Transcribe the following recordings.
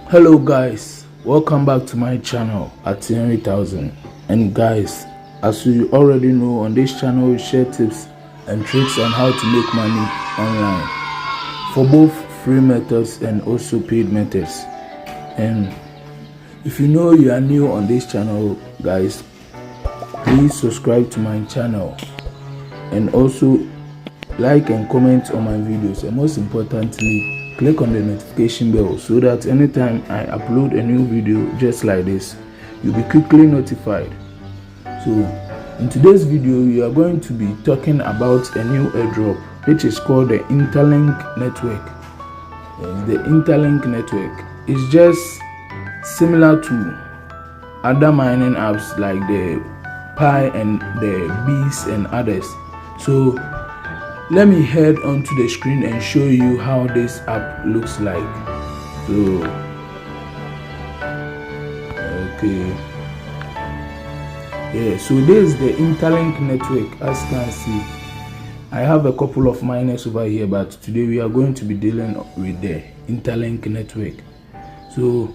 Hello guys, welcome back to my channel at Henry1000. And guys, as you already know, on this channel we share tips and tricks on how to make money online for both free methods and also paid methods. And if you know you are new on this channel, guys, please subscribe to my channel and also like and comment on my videos, and most importantly, click on the notification bell so that anytime I upload a new video just like this, you'll be quickly notified. So in today's video, we are going to be talking about a new airdrop which is called the Interlink network. The Interlink network is just similar to other mining apps like the Pi and the Bees and others. So let me head onto the screen and show you how this app looks like. So so this is the Interlink network. As you can see, I have a couple of miners over here, but today we are going to be dealing with the Interlink network. So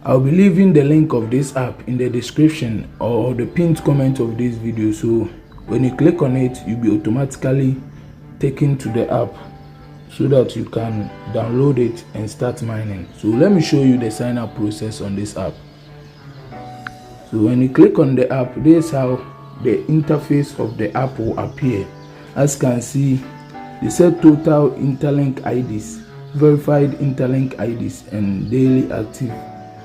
I'll be leaving the link of this app in the description or the pinned comment of this video, so when you click on it, you'll be automatically taken to the app so that you can download it and start mining. So let me show you the sign up process on this app. So when you click on the app, this is how the interface of the app will appear. As you can see, they said total Interlink IDs, verified Interlink IDs, and daily active,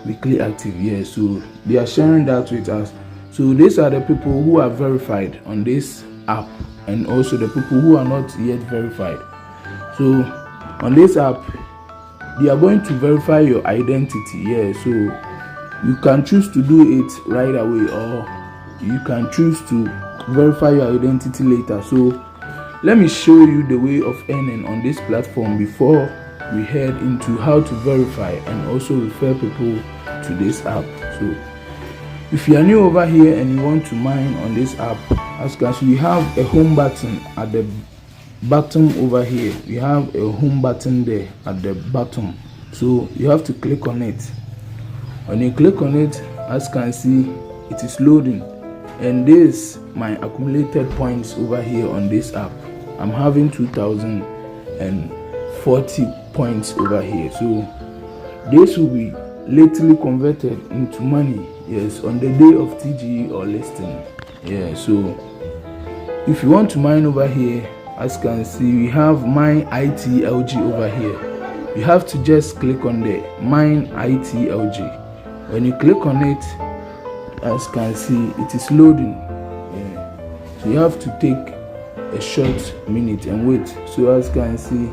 weekly active. Yeah, so they are sharing that with us. So these are the people who are verified on this app, and also the people who are not yet verified. So on this app, they are going to verify your identity. Yeah, so you can choose to do it right away, or you can choose to verify your identity later. So let me show you the way of earning on this platform before we head into how to verify and also refer people to this app. So if you are new over here and you want to mine on this app, as you can see, we have a home button at the bottom over here. We have a home button there at the bottom, so you have to click on it. When you click on it, as you can see, it is loading, and this my accumulated points over here on this app. I'm having 2040 points over here, so this will be lately converted into money, yes, on the day of TGE or listing. Yeah, so if you want to mine over here, as you can see, we have mine ITLG over here. You have to just click on the mine ITLG. When you click on it, as you can see, it is loading. Yeah, so you have to take a short minute and wait. So as you can see,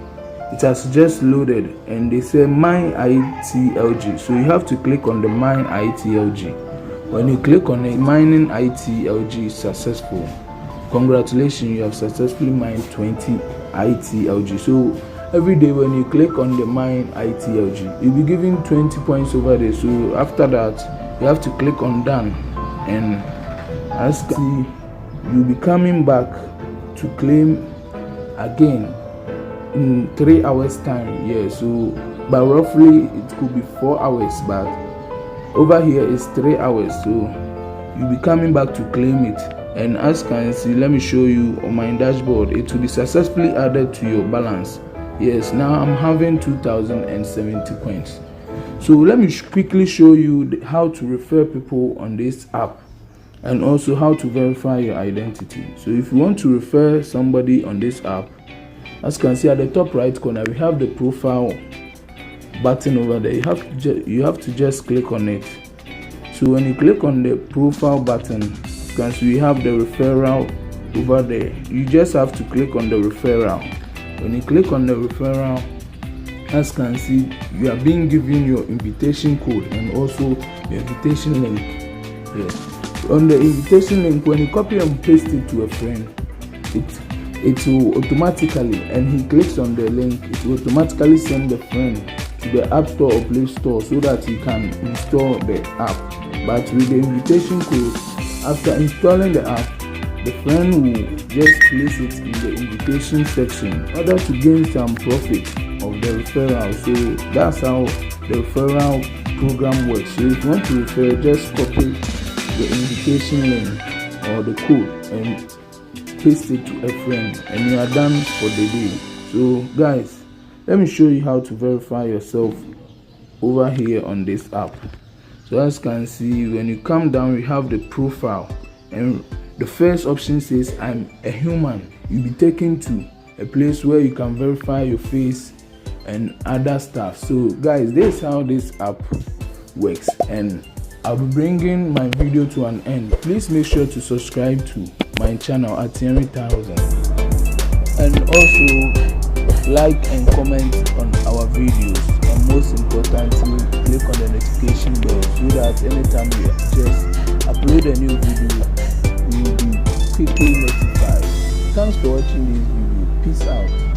it has just loaded, and they say mine ITLG, so you have to click on the mine ITLG. When you click on it, mining ITLG is successful. Congratulations, you have successfully mined 20 ITLG. So every day when you click on the mine ITLG, you'll be given 20 points over there. So after that, you have to click on done, and as you can see, you'll be coming back to claim again in 3 hours time. Yeah, so but roughly it could be 4 hours, but over here is 3 hours, so you'll be coming back to claim it. And as you can see, let me show you on my dashboard, it will be successfully added to your balance. Yes, now I'm having 2070 points. So let me quickly show you how to refer people on this app, and also how to verify your identity. So if you want to refer somebody on this app, as you can see at the top right corner, we have the profile button over there. You have to just click on it. So when you click on the profile button, you can see we have the referral over there. You just have to click on the referral. When you click on the referral, as you can see, you are being given your invitation code and also the invitation link. Yeah. On the invitation link, when you copy and paste it to a friend, it will automatically, and he clicks on the link, it will automatically send the friend to the App Store or Play Store so that he can install the app. But with the invitation code, after installing the app, the friend will just place it in the invitation section in order to gain some profit of the referral. So that's how the referral program works. So if you want to refer, just copy the invitation link or the code and paste it to a friend, and you are done for the day. So guys, let me show you how to verify yourself over here on this app. So as you can see, when you come down, we have the profile, and the first option says I'm a human. You'll be taken to a place where you can verify your face and other stuff. So guys, this is how this app works, and I'll be bringing my video to an end. Please make sure to subscribe to my channel at 10,000, and also like and comment on our videos, and most importantly, click on the notification bell so that anytime we just upload a new video, you will be quickly notified. Thanks for watching this video. Peace out.